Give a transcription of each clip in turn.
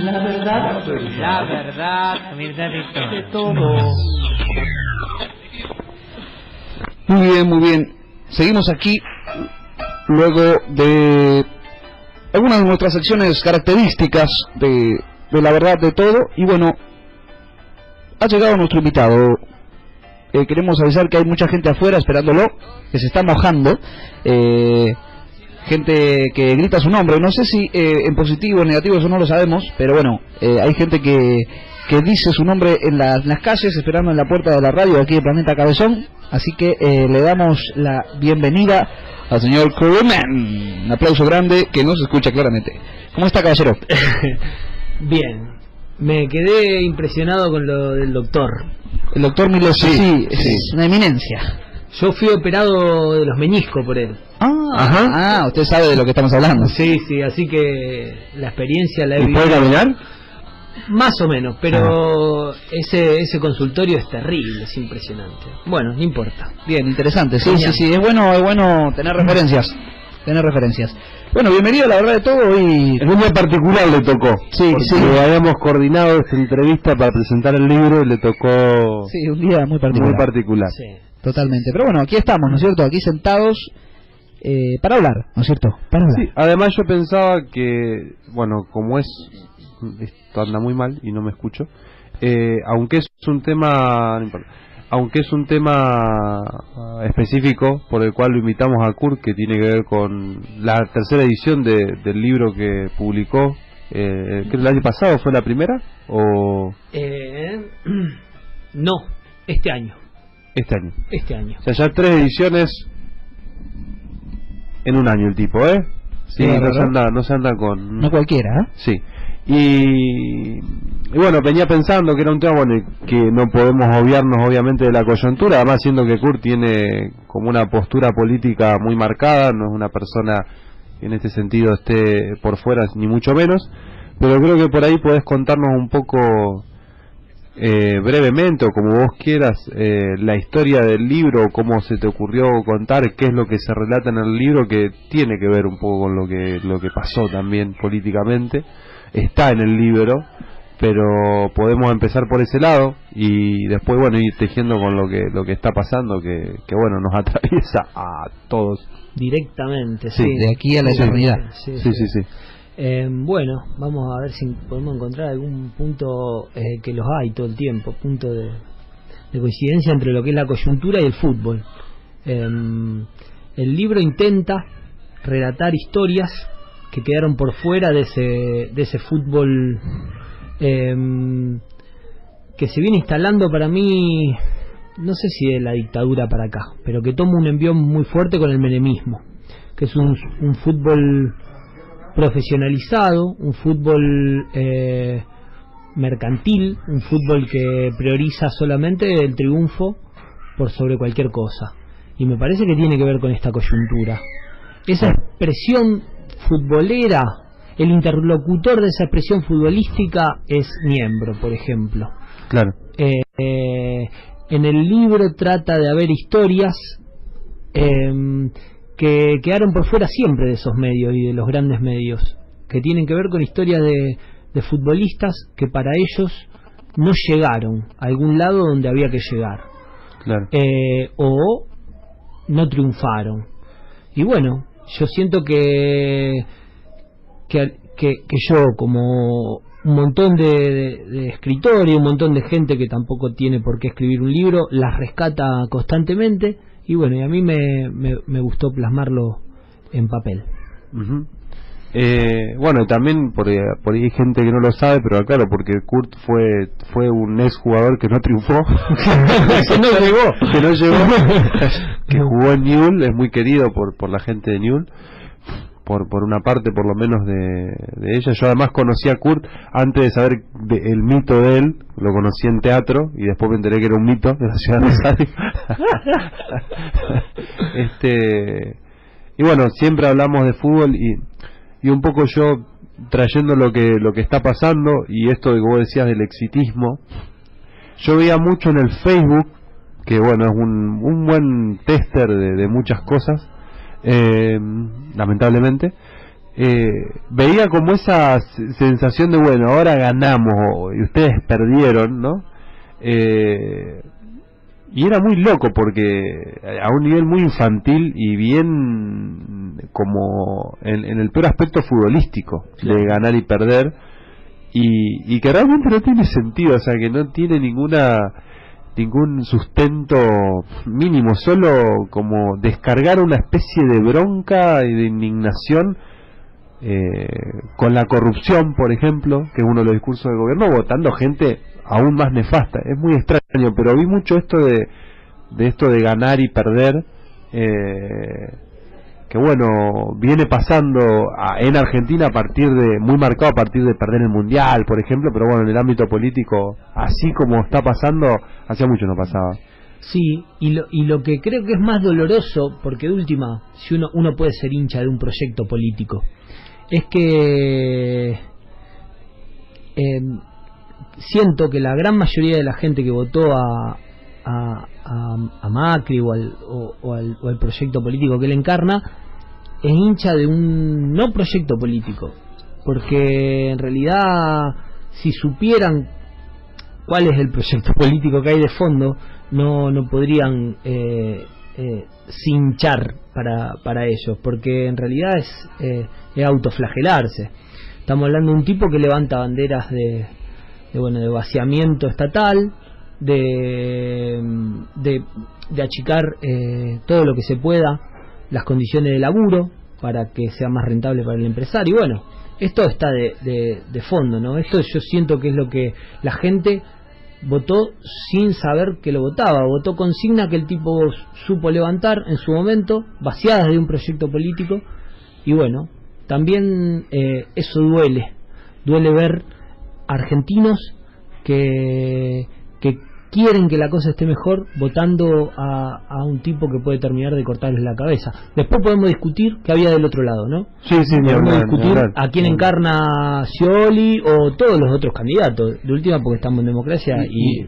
La verdad de todo. Muy bien. Seguimos aquí luego de algunas de nuestras secciones características de la verdad de todo. Y bueno, ha llegado nuestro invitado. Queremos avisar que hay mucha gente afuera esperándolo, que se está mojando. Gente que grita su nombre, no sé si en positivo o en negativo, eso no lo sabemos, pero bueno, hay gente que dice su nombre en las calles, esperando en la puerta de la radio aquí de Planeta Cabezón, así que le damos la bienvenida al señor Crewman. Un aplauso grande que no se escucha claramente. ¿Cómo está, caballero? Bien, me quedé impresionado con lo del doctor. El doctor Milosi, sí, es una eminencia. Yo fui operado de los meniscos por él. Usted sabe de lo que estamos hablando. Sí, así que la experiencia la he vivido. ¿Y puede caminar? Más o menos, pero ese consultorio es terrible, es impresionante. Bueno, no importa. Bien, interesante, sí, es bueno tener referencias. Bueno, bienvenido a La Verdad de Todo. Y en un día particular le tocó. Sí. Habíamos coordinado esta entrevista para presentar el libro y le tocó. Sí, un día muy particular. Sí. Totalmente. Pero bueno, aquí estamos, ¿no es cierto? Aquí sentados para hablar, ¿no es cierto? Para hablar. Sí, además yo pensaba que, bueno, como esto anda muy mal y no me escucho, aunque es un tema, no importa, aunque es un tema específico por el cual lo invitamos a Kurt, que tiene que ver con la tercera edición del libro que publicó, ¿creo que el año pasado fue la primera? ¿O...? No, este año. Este año. O sea, ya 3 ediciones en un año el tipo, ¿eh? Sí, no se anda con... No cualquiera, ¿eh? Sí. Y bueno, venía pensando que era un tema, bueno, que no podemos obviarnos obviamente de la coyuntura, además siendo que Kurt tiene como una postura política muy marcada, no es una persona que en este sentido esté por fuera, ni mucho menos, pero creo que por ahí podés contarnos un poco... brevemente o como vos quieras, la historia del libro, cómo se te ocurrió contar, qué es lo que se relata en el libro, que tiene que ver un poco con lo que pasó también políticamente, está en el libro, pero podemos empezar por ese lado y después bueno ir tejiendo con lo que está pasando, que bueno, nos atraviesa a todos directamente, sí, de aquí a la eternidad. Sí. Bueno, vamos a ver si podemos encontrar algún punto que los hay todo el tiempo, punto de coincidencia entre lo que es la coyuntura y el fútbol. El libro intenta relatar historias que quedaron por fuera de ese fútbol que se viene instalando para mí, no sé si de la dictadura para acá, pero que toma un envión muy fuerte con el menemismo, que es un fútbol profesionalizado, un fútbol mercantil, un fútbol que prioriza solamente el triunfo por sobre cualquier cosa, y me parece que tiene que ver con esta coyuntura. Esa expresión futbolera, el interlocutor de esa expresión futbolística es Miembro, por ejemplo. Claro. En el libro trata de haber historias que quedaron por fuera siempre de esos medios y de los grandes medios, que tienen que ver con historias de futbolistas que para ellos no llegaron a algún lado donde había que llegar, claro. O no triunfaron. Y bueno, yo siento que yo, como un montón de escritores, un montón de gente que tampoco tiene por qué escribir un libro, las rescata constantemente. Y bueno, y a mí me gustó plasmarlo en papel. Bueno, también por ahí hay gente que no lo sabe, pero claro, porque Kurt fue un ex jugador que no triunfó, que no llegó, que jugó en Newell's, es muy querido por la gente de Newell's, por una parte por lo menos de ella. Yo además conocí a Kurt antes de saber el mito de él, lo conocí en teatro y después me enteré que era un mito de la ciudad de Rosario. Y bueno, siempre hablamos de fútbol y un poco yo trayendo lo que está pasando y esto que vos decías del exitismo, yo veía mucho en el Facebook, que bueno, es un buen tester de muchas cosas, lamentablemente, veía como esa sensación de, bueno, ahora ganamos y ustedes perdieron, ¿no? Y era muy loco porque a un nivel muy infantil y bien como en el peor aspecto futbolístico, de ganar y perder, y que realmente no tiene sentido, o sea, que no tiene ningún sustento mínimo, solo como descargar una especie de bronca y de indignación con la corrupción, por ejemplo, que es uno de los discursos del gobierno, votando gente aún más nefasta. Es muy extraño, pero vi mucho esto de ganar y perder, que bueno, viene pasando en Argentina muy marcado a partir de perder el Mundial, por ejemplo, pero bueno, en el ámbito político, así como está pasando, hacía mucho no pasaba. Sí, y lo que creo que es más doloroso, porque de última, si uno puede ser hincha de un proyecto político, es que siento que la gran mayoría de la gente que votó a Macri o al proyecto político que él encarna es hincha de un no proyecto político, porque en realidad si supieran cuál es el proyecto político que hay de fondo, no podrían hinchar para ellos, porque en realidad es autoflagelarse. Estamos hablando de un tipo que levanta banderas de vaciamiento estatal, de achicar todo lo que se pueda las condiciones de laburo para que sea más rentable para el empresario. Y bueno, esto está de fondo, ¿no? Esto yo siento que es lo que la gente votó sin saber que lo votaba. Votó consigna que el tipo supo levantar en su momento, vaciadas de un proyecto político. Y bueno, también eso duele ver argentinos que quieren que la cosa esté mejor votando a un tipo que puede terminar de cortarles la cabeza. Después podemos discutir qué había del otro lado, ¿no? Sí, podemos discutir a quién encarna Scioli o todos los otros candidatos, de última porque estamos en democracia y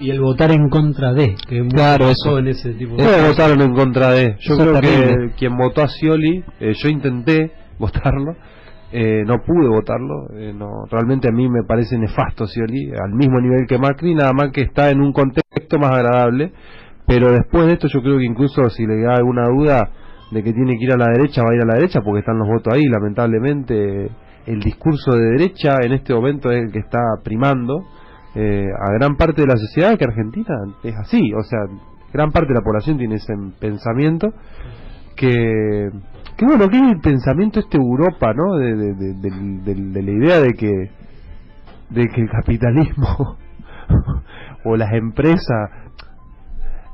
el votar en contra de, que claro, eso en ese tipo de todos votaron en contra de. Yo creo terrible. que quien votó a Scioli, yo intenté votarlo, no pude votarlo, no, realmente a mí me parece nefasto Scioli, al mismo nivel que Macri, nada más que está en un contexto más agradable, pero después de esto yo creo que incluso si le da alguna duda de que tiene que ir a la derecha, va a ir a la derecha porque están los votos ahí. Lamentablemente el discurso de derecha en este momento es el que está primando a gran parte de la sociedad, que Argentina es así, o sea, gran parte de la población tiene ese pensamiento que bueno, que es el pensamiento Europa, ¿no? De la idea de que el capitalismo o las empresas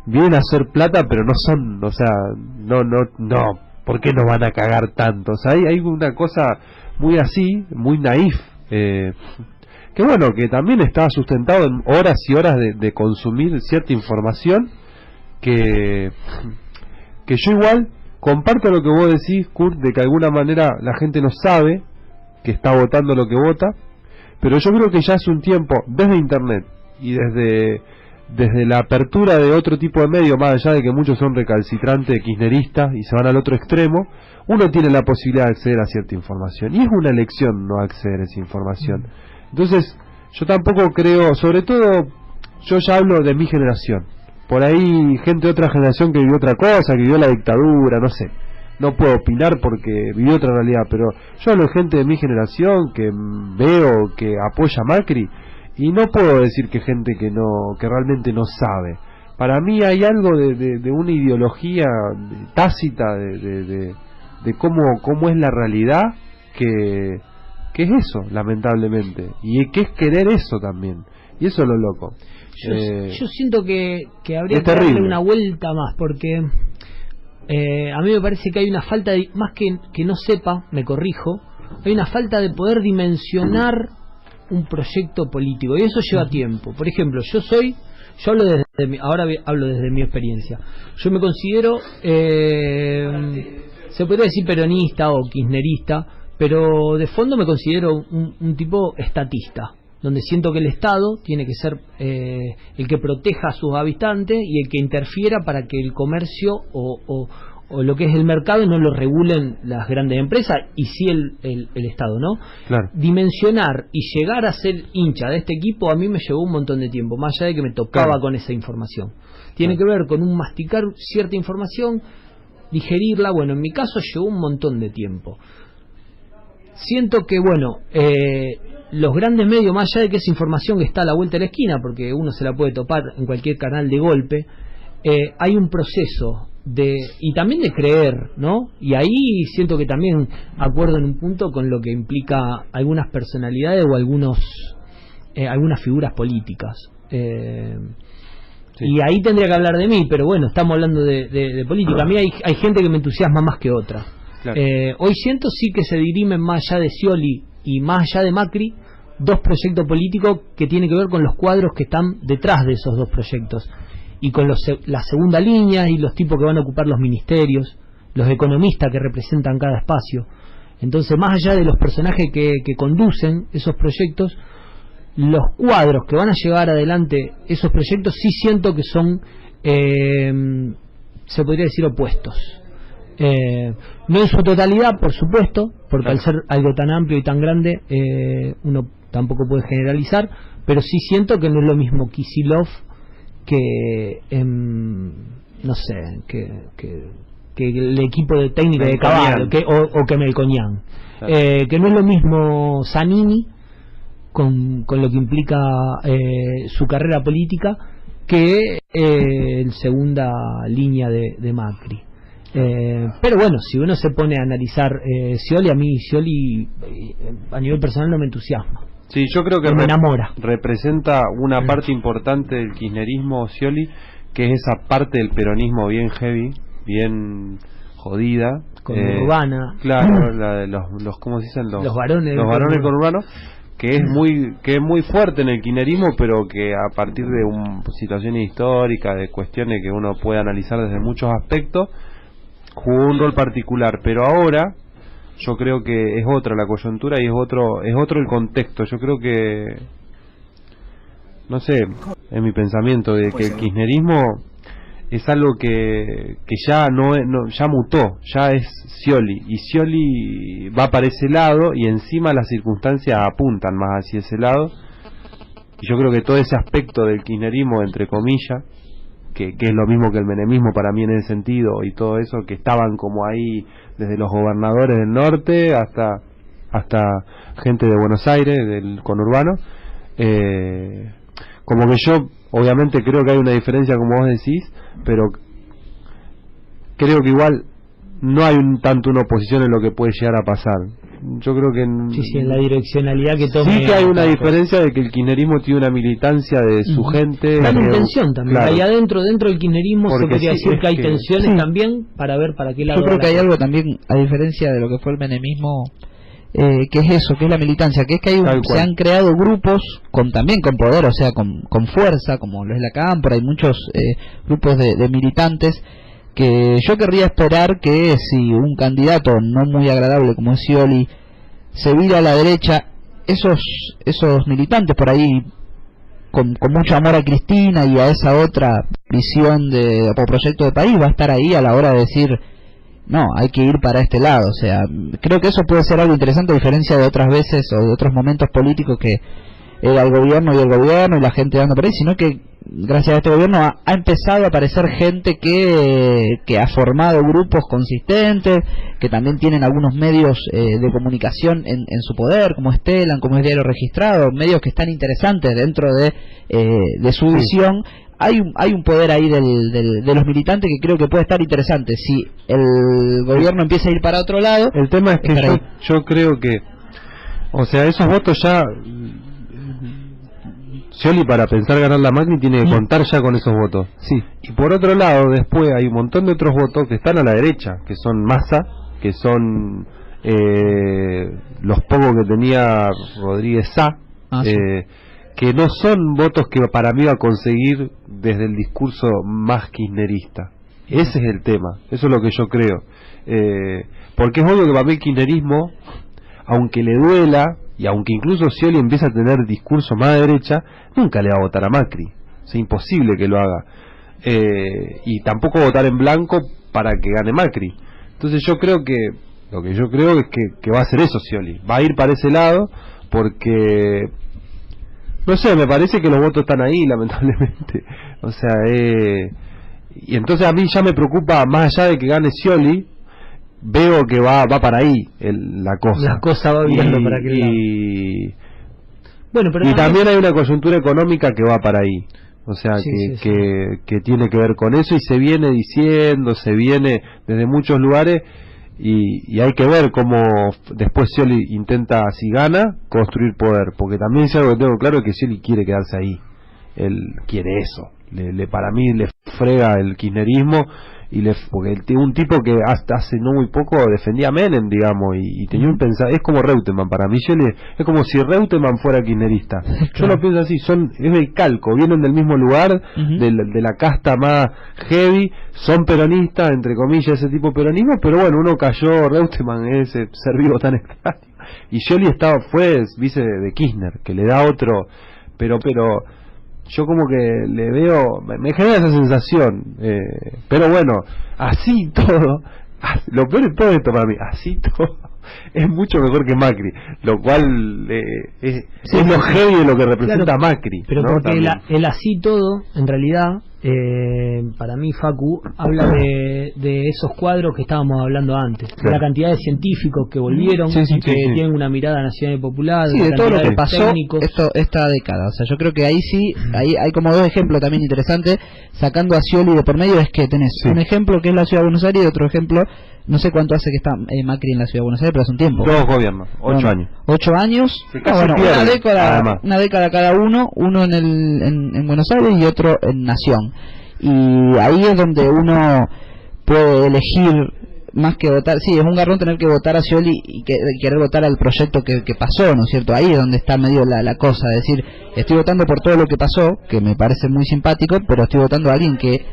vienen a hacer plata, pero no son, o sea, no, ¿por qué nos van a cagar tanto? O sea, hay una cosa muy así, muy naif, que bueno, que también está sustentado en horas y horas de consumir cierta información que yo igual comparto lo que vos decís, Kurt, de que de alguna manera la gente no sabe que está votando lo que vota, pero yo creo que ya hace un tiempo, desde Internet y desde la apertura de otro tipo de medios, más allá de que muchos son recalcitrantes, kirchneristas y se van al otro extremo, uno tiene la posibilidad de acceder a cierta información, y es una elección no acceder a esa información. Entonces, yo tampoco creo, sobre todo, yo ya hablo de mi generación. Por ahí gente de otra generación que vivió otra cosa, que vivió la dictadura, no sé. No puedo opinar porque vivió otra realidad, pero yo hablo de gente de mi generación que veo que apoya a Macri y no puedo decir que gente que realmente no sabe. Para mí hay algo de una ideología tácita de cómo es la realidad que es eso, lamentablemente, y que es querer eso también, y eso es lo loco. Yo siento que habría que darle una vuelta más, porque a mí me parece que hay una falta de, más que no sepa, me corrijo, hay una falta de poder dimensionar un proyecto político, y eso lleva tiempo. Por ejemplo, yo hablo ahora hablo desde mi experiencia. Yo me considero, se podría decir peronista o kirchnerista, pero de fondo me considero un tipo estatista, donde siento que el Estado tiene que ser el que proteja a sus habitantes y el que interfiera para que el comercio o o lo que es el mercado no lo regulen las grandes empresas y sí el Estado, ¿no? Claro. Dimensionar y llegar a ser hincha de este equipo a mí me llevó un montón de tiempo, más allá de que me topaba Claro. con esa información. Tiene que ver con un masticar cierta información, digerirla. Bueno, en mi caso llevó un montón de tiempo. Siento que, bueno, los grandes medios, más allá de que esa información está a la vuelta de la esquina, porque uno se la puede topar en cualquier canal de golpe, hay un proceso y también de creer, ¿no? Y ahí siento que también acuerdo en un punto con lo que implica algunas personalidades o algunas figuras políticas. Sí. Y ahí tendría que hablar de mí, pero bueno, estamos hablando de política. A mí hay gente que me entusiasma más que otra. Claro. Hoy siento sí que se dirimen más allá de Scioli y más allá de Macri dos proyectos políticos que tienen que ver con los cuadros que están detrás de esos dos proyectos y con la segunda línea y los tipos que van a ocupar los ministerios, los economistas que representan cada espacio. Entonces, más allá de los personajes que conducen esos proyectos, los cuadros que van a llevar adelante esos proyectos sí siento que son, se podría decir, opuestos. No en su totalidad, por supuesto, porque Claro. al ser algo tan amplio y tan grande, uno tampoco puede generalizar, pero sí siento que no es lo mismo Kicillof que, no sé, que el equipo de técnica de Caballo, o que Melconian. Claro. Que no es lo mismo Zanini, con lo que implica su carrera política, que el segunda línea de Macri. Pero bueno, si uno se pone a analizar Scioli, a mí Scioli a nivel personal no me entusiasma. Sí, yo creo que Me enamora. representa una parte importante del kirchnerismo Scioli, que es esa parte del peronismo bien heavy, bien jodida, Con Urbana. claro, la de los ¿cómo se dicen? Los varones conurbanos, que es muy fuerte en el kirchnerismo, pero que a partir de situaciones históricas, de cuestiones que uno puede analizar desde muchos aspectos, jugó un rol particular. Pero ahora yo creo que es otra la coyuntura y es otro el contexto. Yo creo que, no sé, en mi pensamiento, de que el kirchnerismo es algo que ya ya mutó, ya es Scioli, y Scioli va para ese lado y encima las circunstancias apuntan más hacia ese lado, y yo creo que todo ese aspecto del kirchnerismo, entre comillas, que es lo mismo que el menemismo para mí en ese sentido, y todo eso, que estaban como ahí desde los gobernadores del norte hasta gente de Buenos Aires, del conurbano, como que yo obviamente creo que hay una diferencia, como vos decís, pero creo que igual no hay tanto una oposición en lo que puede llegar a pasar. Yo creo que Sí, en la direccionalidad que tome. sí, que hay una diferencia de que el kirchnerismo tiene una militancia de su gente. Está en tensión también. Claro. Ahí dentro del kirchnerismo se Porque podría sí, decir es que hay que- tensiones sí. también para ver para qué lado. Yo creo va que la hay cosa. algo también, a diferencia de lo que fue el menemismo, que es eso, que es la militancia, que es que Tal se cual. han creado grupos también con poder, o sea, con fuerza, como lo es la Cámpora, hay muchos grupos de militantes, que yo querría esperar que si un candidato no muy agradable como es Scioli se vira a la derecha, esos militantes por ahí con mucho amor a Cristina y a esa otra visión o proyecto de país, va a estar ahí a la hora de decir no, hay que ir para este lado. O sea, creo que eso puede ser algo interesante, a diferencia de otras veces o de otros momentos políticos que era el gobierno y la gente dando por ahí, sino que gracias a este gobierno ha empezado a aparecer gente que ha formado grupos consistentes, que también tienen algunos medios de comunicación en su poder, como Estelan, como es Diario Registrado, medios que están interesantes dentro de su visión. Hay un poder ahí de los militantes que creo que puede estar interesante. Si el gobierno empieza a ir para otro lado, El tema es que estar ahí. yo creo que, o sea, esos votos ya, Scioli para pensar ganar la Macri tiene que contar ya con esos votos. Sí. Y por otro lado, después hay un montón de otros votos que están a la derecha, que son Massa, que son los pocos que tenía Rodríguez Sá, Sí. que no son votos que para mí va a conseguir desde el discurso más kirchnerista. Ese es el tema, eso es lo que yo creo. Porque es obvio que para mí el kirchnerismo, aunque le duela, y aunque incluso Scioli empieza a tener discurso más de derecha, nunca le va a votar a Macri. Es imposible que lo haga. y tampoco votar en blanco para que gane Macri. Entonces yo creo que lo que yo creo es que va a hacer eso Scioli, va a ir para ese lado, porque no sé, me parece que los votos están ahí, lamentablemente. O sea, y entonces a mí ya me preocupa, más allá de que gane Scioli, veo que va para ahí la cosa. La cosa va viendo para aquel lado. Bueno, pero y también hay una coyuntura económica que va para ahí. O sea, que tiene que ver con eso, y se viene diciendo, se viene desde muchos lugares, y hay que ver cómo después Scioli intenta, si gana, construir poder, porque también es algo que tengo claro, que Scioli quiere quedarse ahí, él quiere eso, para mí le frega el kirchnerismo, porque un tipo que hasta hace no muy poco defendía a Menem, digamos, y tenía un pensamiento, es como Reutemann, para mí es como si Reutemann fuera kirchnerista. Yo lo pienso así, es el calco, vienen del mismo lugar, de la casta más heavy, son peronistas, entre comillas, ese tipo de peronismo, pero bueno, uno cayó, Reutemann, ese ser vivo tan extraño, y Scioli fue vice de Kirchner, que le da otro, pero yo como que le veo, me genera esa sensación, pero bueno, así todo, lo peor de todo esto para mí, así todo, es mucho mejor que Macri, lo cual es lo heavy de lo que representa Macri. Pero ¿no? porque el así todo, en realidad, para mí, Facu, habla de esos cuadros que estábamos hablando antes, de la cantidad de científicos que volvieron, que tienen una mirada nacional y popular, de todo lo que pasó esta década. O sea, yo creo que ahí sí, hay como dos ejemplos también interesantes, sacando a Scioli de por medio, es que tenés un ejemplo que es la Ciudad de Buenos Aires y otro ejemplo, no sé cuánto hace que está Macri en la Ciudad de Buenos Aires, pero hace un tiempo. 2 gobiernos, 8 años. 8 años, una década cada uno en Buenos Aires y otro en Nación. Y ahí es donde uno puede elegir, más que votar, sí, es un garrón tener que votar a Scioli y querer votar al proyecto que pasó, ¿no es cierto? Ahí es donde está medio la cosa, es decir, estoy votando por todo lo que pasó, que me parece muy simpático, pero estoy votando a alguien que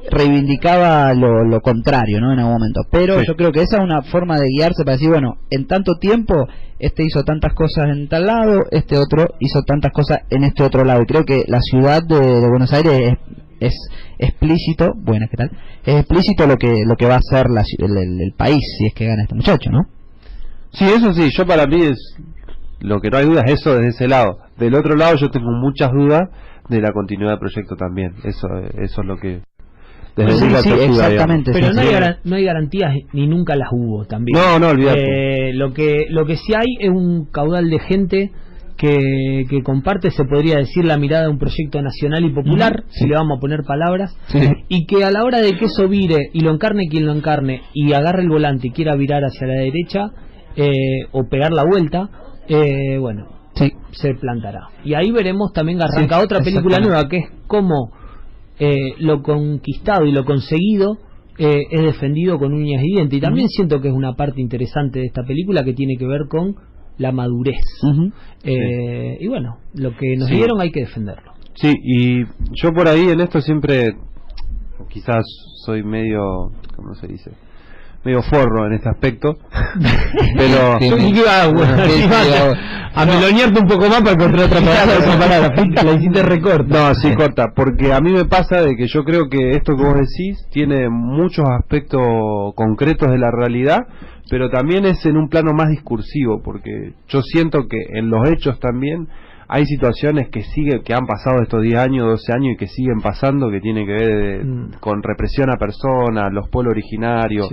reivindicaba lo contrario, ¿no? En algún momento. Pero yo creo que esa es una forma de guiarse para decir, bueno, en tanto tiempo este hizo tantas cosas en tal lado, este otro hizo tantas cosas en este otro lado. Y creo que la ciudad de Buenos Aires es explícito, buenas, ¿qué tal? Es explícito lo que va a hacer el país si es que gana este muchacho, ¿no? Sí, eso sí, yo para mí lo que no hay duda es eso desde ese lado. Del otro lado yo tengo muchas dudas de la continuidad del proyecto también. Eso es lo que sí, exactamente. Pero no hay garantías, ni nunca las hubo también. No, olvidate. Lo que sí hay es un caudal de gente que comparte, se podría decir, la mirada de un proyecto nacional y popular, si le vamos a poner palabras, y que a la hora de que eso vire y lo encarne quien lo encarne y agarre el volante y quiera virar hacia la derecha o pegar la vuelta, bueno, se plantará. Y ahí veremos también que arranca otra película nueva, que es cómo lo conquistado y lo conseguido es defendido con uñas y dientes. Y también siento que es una parte interesante de esta película que tiene que ver con la madurez. Y bueno, lo que nos dieron hay que defenderlo. Sí, y yo por ahí en esto siempre, quizás soy medio, ¿cómo se dice? Medio forro en este aspecto, pero yo iba a melonearte un poco más para encontrar otra palabra. La hiciste recorta. No, sí, corta, porque a mí me pasa de que yo creo que esto que vos decís tiene muchos aspectos concretos de la realidad, pero también es en un plano más discursivo, porque yo siento que en los hechos también hay situaciones que han pasado estos 10 años, 12 años y que siguen pasando, que tienen que ver con represión a personas, los pueblos originarios,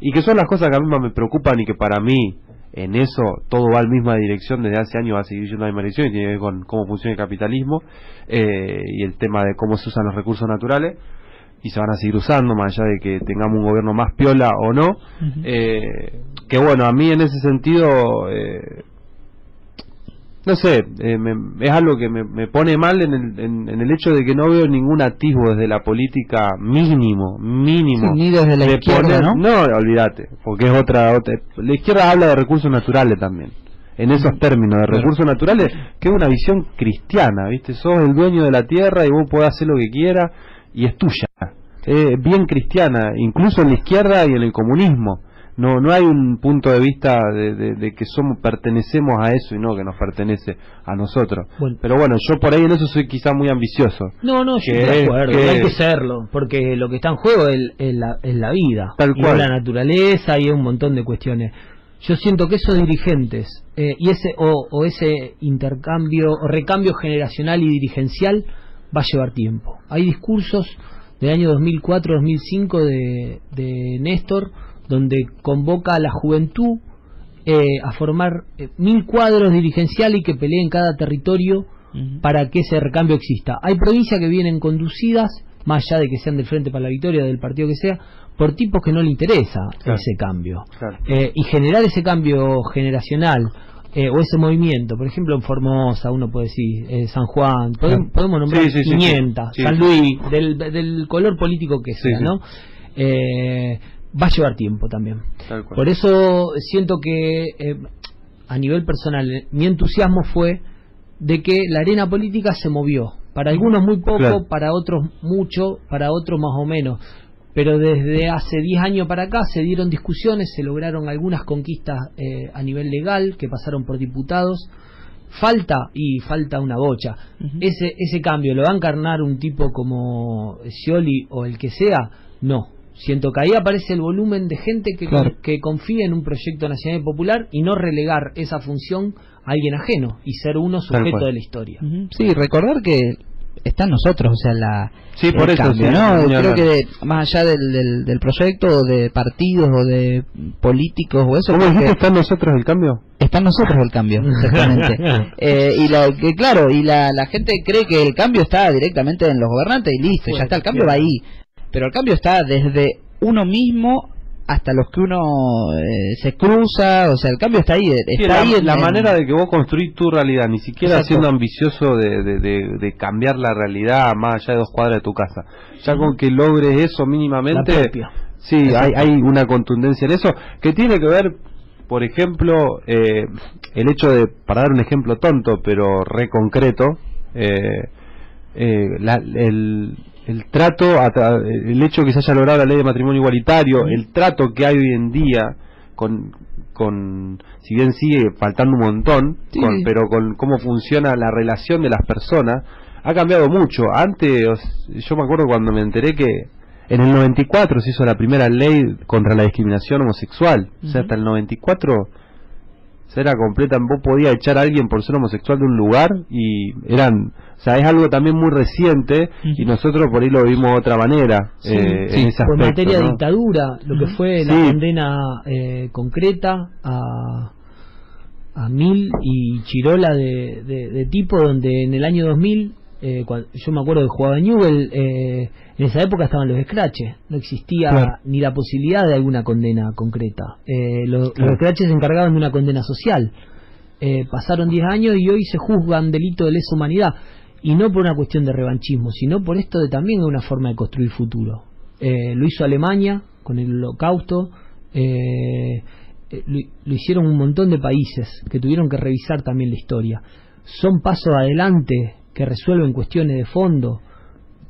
y que son las cosas que a mí más me preocupan, y que para mí en eso todo va en la misma dirección desde hace años, va a seguir yendo en la misma dirección, y tiene que ver con cómo funciona el capitalismo y el tema de cómo se usan los recursos naturales, y se van a seguir usando más allá de que tengamos un gobierno más piola o no. Que bueno, a mí en ese sentido no sé, es algo que me pone mal en el hecho de que no veo ningún atisbo desde la política mínimo ni desde la izquierda, ¿no? No, olvídate, porque es otra. La izquierda habla de recursos naturales también, en esos términos de recursos naturales, que es una visión cristiana, ¿viste? Sos el dueño de la tierra y vos podés hacer lo que quieras y es tuya, bien cristiana, incluso en la izquierda y en el comunismo. no hay un punto de vista de que pertenecemos a eso y no que nos pertenece a nosotros. Bueno. Pero bueno, yo por ahí en eso soy quizá muy ambicioso. No, yo estoy de acuerdo, hay que serlo, porque lo que está en juego es la vida, Tal y cual. la naturaleza y un montón de cuestiones. Yo siento que esos dirigentes y ese intercambio o recambio generacional y dirigencial va a llevar tiempo. Hay discursos del año 2004-2005 de Néstor, donde convoca a la juventud a formar 1000 cuadros dirigenciales y que peleen cada territorio para que ese recambio exista. Hay provincias que vienen conducidas, más allá de que sean del Frente para la Victoria, del partido que sea, por tipos que no le interesa ese cambio. Claro. Y generar ese cambio generacional o ese movimiento, por ejemplo en Formosa uno puede decir, San Juan, podemos nombrar 500, sí. San Luis, del color político que sea, sí. ¿no? Va a llevar tiempo también. Tal cual. Por eso siento que a nivel personal mi entusiasmo fue de que la arena política se movió, para algunos muy poco, Claro. para otros mucho, para otros más o menos, pero desde hace 10 años para acá se dieron discusiones, se lograron algunas conquistas a nivel legal que pasaron por diputados. Falta una bocha. Ese cambio lo va a encarnar un tipo como Scioli o el que sea. No, siento que ahí aparece el volumen de gente que confía en un proyecto nacional y popular, y no relegar esa función a alguien ajeno y ser uno sujeto de la historia. Sí, recordar que está en nosotros, o sea, Sí, por el eso, cambio, sí, ¿no? ni Creo hablar. que más allá del proyecto, o de partidos, o de políticos, o eso, ¿Cómo creo dijiste, que está en nosotros el cambio? está en nosotros el cambio, exactamente. Y la gente cree que el cambio está directamente en los gobernantes y listo, ya está, el cambio va ahí. Pero el cambio está desde uno mismo hasta los que uno se cruza, o sea, el cambio está ahí. Está ahí la manera de que vos construís tu realidad, ni siquiera Exacto. siendo ambicioso de cambiar la realidad más allá de 2 cuadras de tu casa. Ya con que logres eso mínimamente, La propia. sí, hay una contundencia en eso, que tiene que ver, por ejemplo, el hecho de, para dar un ejemplo tonto, pero re concreto, el trato, el hecho que se haya logrado la ley de matrimonio igualitario, el trato que hay hoy en día con si bien sigue faltando un montón, Sí. pero con cómo funciona la relación de las personas, ha cambiado mucho. Antes, yo me acuerdo cuando me enteré que en el 94 se hizo la primera ley contra la discriminación homosexual. O sea, hasta el 94 era completa, vos podías echar a alguien por ser homosexual de un lugar y o sea, es algo también muy reciente y nosotros por ahí lo vimos de otra manera en ese aspecto, En materia de ¿no? dictadura, lo que fue la Sí. condena concreta a Mil y Chirola de tipo, donde en el año 2000, yo me acuerdo que jugaba en Newell, en esa época estaban los scratches, no existía ni la posibilidad de alguna condena concreta. Los scratches se encargaban de una condena social. Pasaron 10 años y hoy se juzgan delito de lesa humanidad, y no por una cuestión de revanchismo, sino por esto de también de una forma de construir futuro. Lo hizo Alemania con el Holocausto, lo hicieron un montón de países que tuvieron que revisar también la historia. Son pasos adelante que resuelven cuestiones de fondo.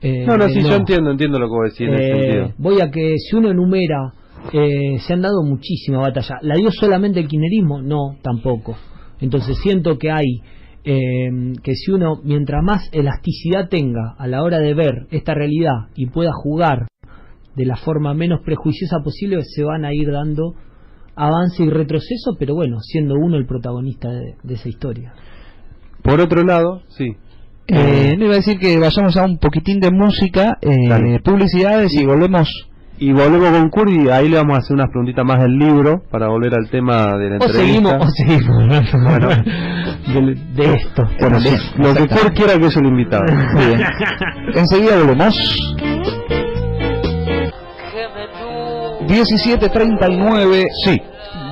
Yo entiendo lo que vos decís en ese sentido. Voy a que si uno enumera, se han dado muchísima batalla. ¿La dio solamente el kirchnerismo? No, tampoco. Entonces siento que hay que si uno, mientras más elasticidad tenga a la hora de ver esta realidad y pueda jugar de la forma menos prejuiciosa posible, se van a ir dando avance y retroceso, pero bueno, siendo uno el protagonista de esa historia. Por otro lado, sí. No iba a decir que vayamos a un poquitín de música, publicidades y volvemos. Y volvemos con Kurt y ahí le vamos a hacer unas preguntitas más del libro para volver al tema de la entrevista. O seguimos Bueno. de esto. Bueno, lo que Kurt quiera que es el invitado. Muy bien. Enseguida volvemos. 17:39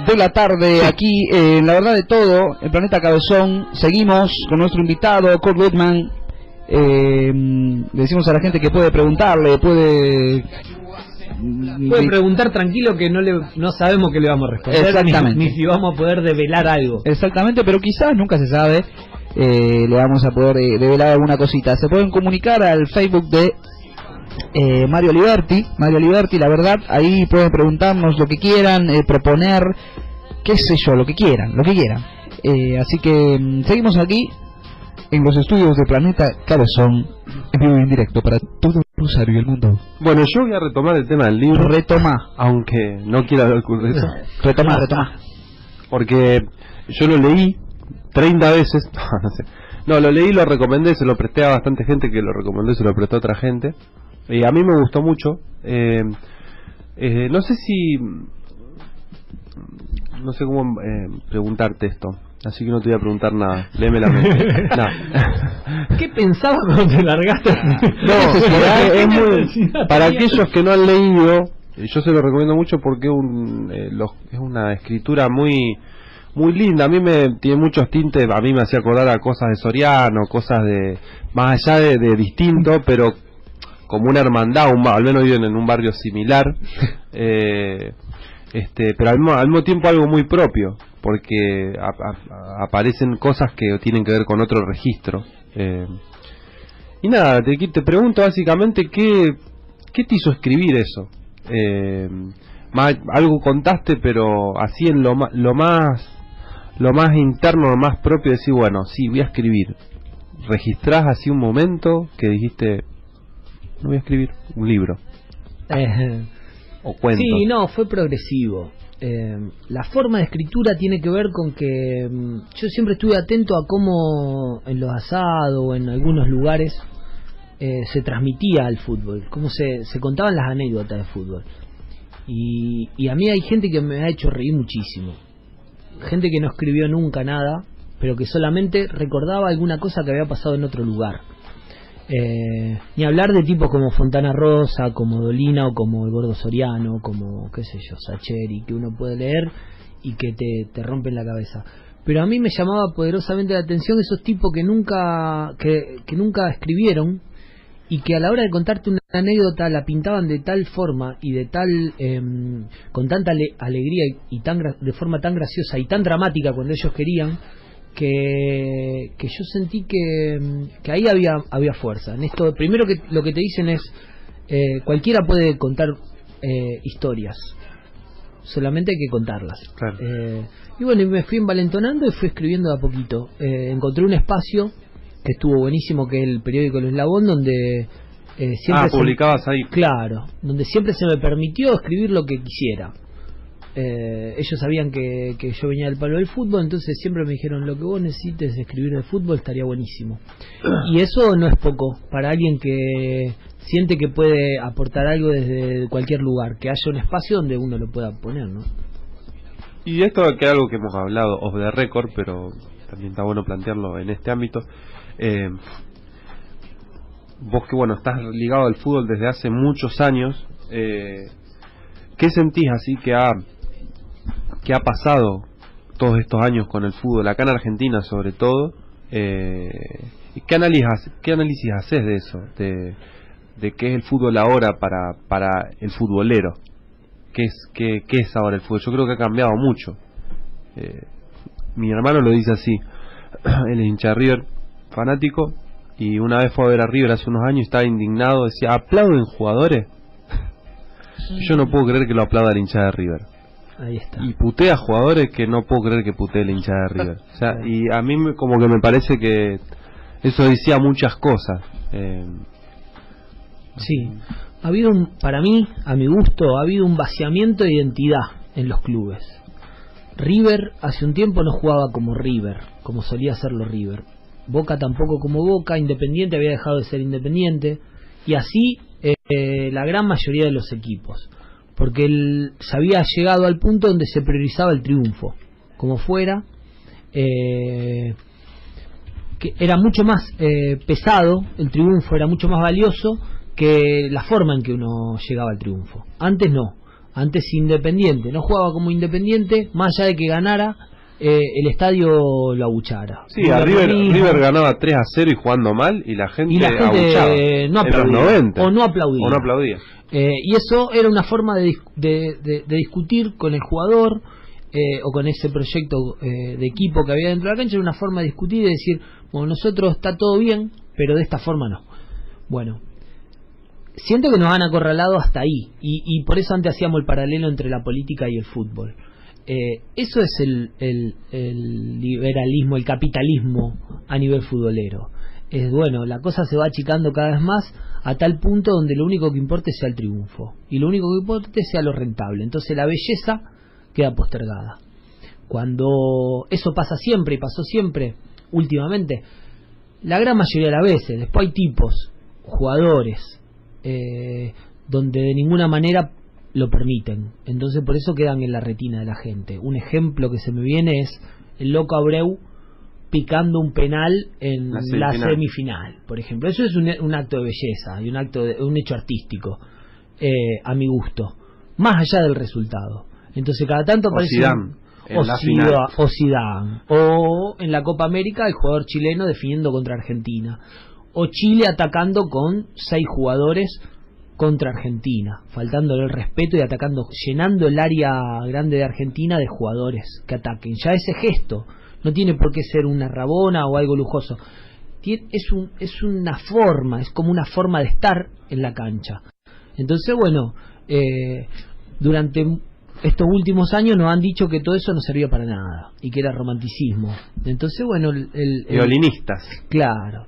de la tarde aquí en La Verdad de Todo, en Planeta Cabezón. Seguimos con nuestro invitado Kurt Littman. Le decimos a la gente que puede preguntarle, puede preguntar tranquilo, que no sabemos qué le vamos a responder. Exactamente. Ni si vamos a poder develar algo. Exactamente, pero quizás, nunca se sabe, le vamos a poder develar alguna cosita. Se pueden comunicar al Facebook de Mario Liberti, la verdad, ahí pueden preguntarnos lo que quieran, proponer, qué sé yo, lo que quieran. Así que seguimos aquí en los estudios de Planeta Cabezón, en vivo y en directo para todo Rosario y el mundo. Bueno, yo voy a retomar el tema del libro. Retoma. Aunque no quiera hablar de eso. Retoma. Porque yo lo leí 30 veces. No sé. No, lo leí, lo recomendé, se lo presté a bastante gente que lo recomendó y se lo prestó a otra gente. Y a mí me gustó mucho. No sé si... No sé cómo preguntarte esto. Así que no te voy a preguntar nada. Léeme la mente. ¿Qué pensabas cuando te largaste? Es muy... Para aquellos que no han leído, yo se lo recomiendo mucho porque es una escritura muy linda. A mí tiene muchos tintes. A mí me hacía acordar a cosas de Soriano, cosas de... Más allá de distinto, pero como una hermandad, al menos viven en un barrio similar. Pero al mismo tiempo algo muy propio, porque aparecen cosas que tienen que ver con otro registro. Y nada, te pregunto básicamente qué te hizo escribir eso. Algo contaste, pero así en lo más interno, lo más propio, decir, bueno, sí, voy a escribir. ¿Registrás así un momento que dijiste, no voy a escribir un libro? O cuentos. Sí, no, fue progresivo. La forma de escritura tiene que ver con que yo siempre estuve atento a cómo en los asados o en algunos lugares se transmitía el fútbol, cómo se contaban las anécdotas de fútbol. Y a mí hay gente que me ha hecho reír muchísimo. Gente que no escribió nunca nada, pero que solamente recordaba alguna cosa que había pasado en otro lugar. Ni hablar de tipos como Fontana Rosa, como Dolina o como el Gordo Soriano, como qué sé yo, Sacheri, que uno puede leer y que te rompen la cabeza. Pero a mí me llamaba poderosamente la atención esos tipos que nunca escribieron y que a la hora de contarte una anécdota la pintaban de tal forma y de tal con tanta alegría y de forma tan graciosa y tan dramática cuando ellos querían, que yo sentí que ahí había fuerza. En esto, primero que lo que te dicen es cualquiera puede contar historias, solamente hay que contarlas. Claro. Y bueno, me fui envalentonando y fui escribiendo de a poquito. Encontré un espacio que estuvo buenísimo, que es el periódico El Eslabón, donde siempre publicabas ahí. Claro, donde siempre se me permitió escribir lo que quisiera. Ellos sabían que yo venía del palo del fútbol, entonces siempre me dijeron, lo que vos necesites escribir de fútbol estaría buenísimo. Y eso no es poco para alguien que siente que puede aportar algo desde cualquier lugar, que haya un espacio donde uno lo pueda poner, ¿no? Y esto que es algo que hemos hablado off the record, pero también está bueno plantearlo en este ámbito. Vos que bueno, estás ligado al fútbol desde hace muchos años, ¿qué sentís así que ha pasado todos estos años con el fútbol, acá en Argentina sobre todo? ¿Y qué análisis haces de eso? De qué es el fútbol ahora para el futbolero. ¿Qué es ahora el fútbol? Yo creo que ha cambiado mucho. Mi hermano lo dice así. Él es hincha de River, fanático, y una vez fue a ver a River hace unos años y estaba indignado, decía, ¿aplauden jugadores? Yo no puedo creer que lo aplauda el hincha de River. Ahí está. Y putea jugadores que no puedo creer que putee el hincha de River. O sea, y a mí como que me parece que eso decía muchas cosas. Sí, ha habido para mí, a mi gusto, ha habido un vaciamiento de identidad en los clubes. River hace un tiempo no jugaba como River, como solía hacerlo River. Boca tampoco como Boca, Independiente había dejado de ser Independiente, y así la gran mayoría de los equipos, porque se había llegado al punto donde se priorizaba el triunfo, como fuera, que era mucho más pesado, el triunfo era mucho más valioso que la forma en que uno llegaba al triunfo. Antes no, antes Independiente no jugaba como Independiente, más allá de que ganara, el estadio lo abuchara. Sí, a River ganaba 3-0 y jugando mal, y la gente abuchaba no aplaudía, o no aplaudía. Y eso era una forma de discutir con el jugador, o con ese proyecto de equipo que había dentro de la cancha. Era una forma de discutir y de decir, bueno, nosotros está todo bien, pero de esta forma no. Bueno, siento que nos han acorralado hasta ahí, y por eso antes hacíamos el paralelo entre la política y el fútbol. Eso es el liberalismo, el capitalismo a nivel futbolero. Es bueno, la cosa se va achicando cada vez más a tal punto donde lo único que importe sea el triunfo y lo único que importe sea lo rentable. Entonces la belleza queda postergada. Cuando eso pasa siempre y pasó siempre últimamente, la gran mayoría de las veces, después hay tipos, jugadores, donde de ninguna manera lo permiten, entonces por eso quedan en la retina de la gente. Un ejemplo que se me viene es el Loco Abreu picando un penal en la semifinal, por ejemplo. Eso es un acto de belleza y un hecho artístico, a mi gusto, más allá del resultado. Entonces cada tanto aparece o Zidane, o en la Copa América el jugador chileno definiendo contra Argentina, o Chile atacando con 6 jugadores contra Argentina, faltándole el respeto y atacando, llenando el área grande de Argentina de jugadores que ataquen. Ya ese gesto no tiene por qué ser una rabona o algo lujoso. Es una forma, es como una forma de estar en la cancha. Entonces, bueno, durante estos últimos años nos han dicho que todo eso no servía para nada y que era romanticismo. Entonces, bueno, violinistas. Claro.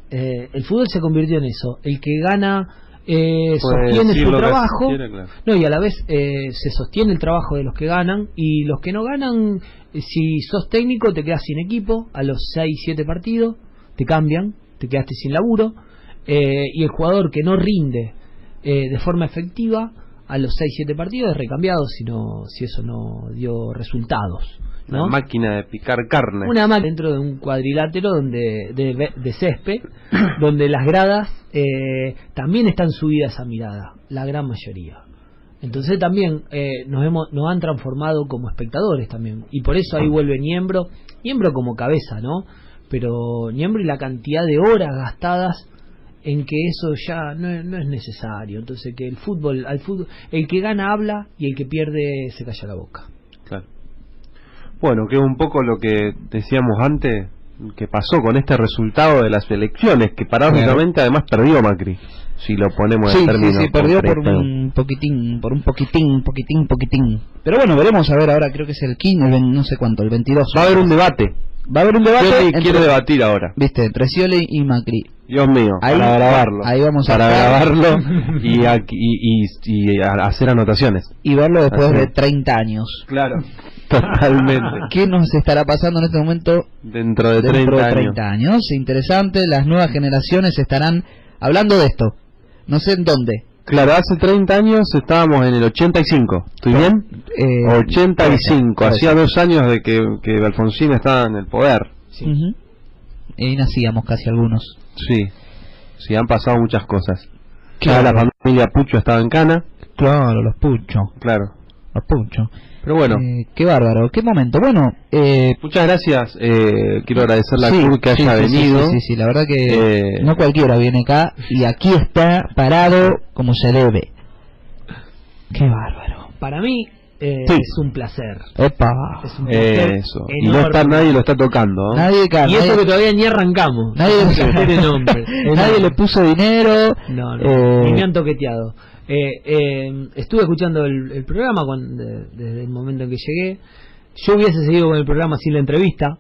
El fútbol se convirtió en eso. El que gana sostiene su trabajo, claro. No, y a la vez se sostiene el trabajo de los que ganan, y los que no ganan, si sos técnico te quedas sin equipo a los 6-7 partidos, te cambian, te quedaste sin laburo, y el jugador que no rinde de forma efectiva a los 6-7 partidos es recambiado si eso no dio resultados, ¿no? Una máquina de picar carne. Una máquina dentro de un cuadrilátero de césped, donde las gradas también están subidas a mirada, la gran mayoría. Entonces también nos han transformado como espectadores también, y por eso ahí vuelve Niembro como cabeza, ¿no? Pero Niembro y la cantidad de horas gastadas en que eso ya no es necesario. Entonces que al fútbol, el que gana habla y el que pierde se calla la boca. Claro. Bueno, que es un poco lo que decíamos antes, que pasó con este resultado de las elecciones, que paradójicamente además perdió Macri, si lo ponemos en términos. Sí, perdió por un poquitín. Pero bueno, veremos a ver ahora, creo que es el 15, no sé cuánto, el 22. Va a haber un debate. Scioli quiere debatir ahora. Viste, entre Scioli y Macri. Dios mío, ahí, para grabarlo. Ahí vamos para grabarlo y hacer anotaciones. Y verlo después de 30 años. Claro, totalmente. ¿Qué nos estará pasando en este momento? Dentro de 30 años. Interesante, las nuevas generaciones estarán hablando de esto. No sé en dónde. Claro, hace 30 años estábamos en el 85, ¿estoy bien? 85, hacía 2 años de que Alfonsín estaba en el poder. Sí. Y nacíamos casi algunos. Sí, han pasado muchas cosas. Claro. Ya la familia Pucho estaba en Cana. Claro, los Pucho. Claro. Los Pucho. Pero bueno. Qué bárbaro, qué momento. Bueno, muchas gracias. Quiero agradecerle a Kurt que haya venido. Sí, la verdad que no cualquiera viene acá y aquí está parado como se debe. Qué bárbaro. Para mí es un placer. Opa. Es un placer eso. Y no está, nadie lo está tocando, ¿no? Y eso que todavía ni arrancamos. Nadie le puso dinero. No, ni me han toqueteado. Estuve escuchando el programa desde el momento en que llegué. Yo hubiese seguido con el programa sin la entrevista.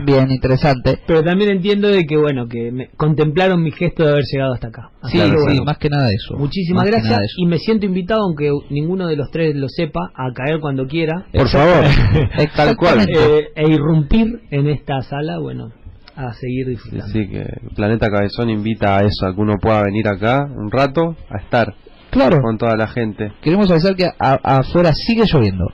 Bien, interesante. Pero también entiendo de que que contemplaron mi gesto de haber llegado hasta acá. Así más que nada eso. Muchísimas gracias y me siento invitado, aunque ninguno de los tres lo sepa, a caer cuando quiera. Por favor, tal cual. E irrumpir en esta sala, a seguir disfrutando. Sí, que Planeta Cabezón invita a eso, a que uno pueda venir acá un rato a estar con toda la gente. Queremos avisar que afuera sigue lloviendo.